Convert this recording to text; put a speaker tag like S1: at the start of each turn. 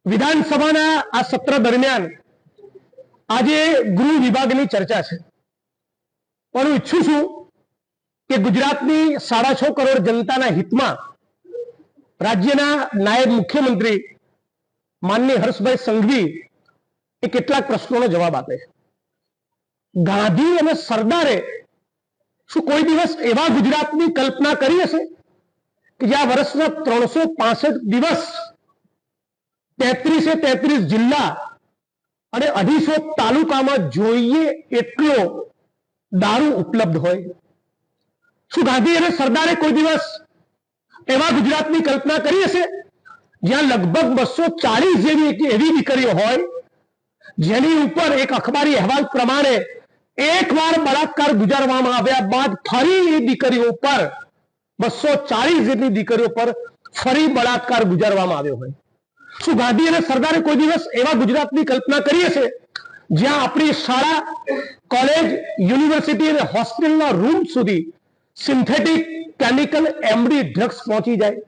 S1: વિધાનસભાના આ સત્ર દરમિયાન આજે ગૃહ વિભાગની ચર્ચા છે, પણ હું ઈચ્છું છું કે ગુજરાતની 6.5 કરોડ જનતાના હિતમાં રાજ્યના નાયબ મુખ્યમંત્રી માનનીય હર્ષભાઈ સંઘવી એ કેટલાક પ્રશ્નોનો જવાબ આપે. ગાંધી અને સરદારે શું કોઈ દિવસ એવા ગુજરાતની કલ્પના કરી હશે કે જ્યાં વર્ષના 365 દિવસ 33 જિલ્લા અને 250 તાલુકામાં જોઈએ એટલો દારૂ ઉપલબ્ધ હોય? શું ગાંધી અને સરદારે કોઈ દિવસ એવા ગુજરાતની કલ્પના કરી હશે જ્યાં લગભગ 240 જેવી એવી દીકરીઓ હોય જેની ઉપર એક અખબારી અહેવાલ પ્રમાણે એકવાર બળાત્કાર ગુજારવામાં આવ્યા બાદ ફરી એ દીકરીઓ પર 240 જેટલી દીકરીઓ પર ફરી બળાત્કાર ગુજારવામાં આવ્યો હોય? શું ગાંધી અને સરદારે કોઈ દિવસ એવા ગુજરાતની કલ્પના કરી હશે જ્યાં આપણી શાળા, કોલેજ, યુનિવર્સિટી અને હોસ્ટેલના રૂમ સુધી સિન્થેટિક કેમિકલ એમડી ડ્રગ્સ પહોંચી જાય?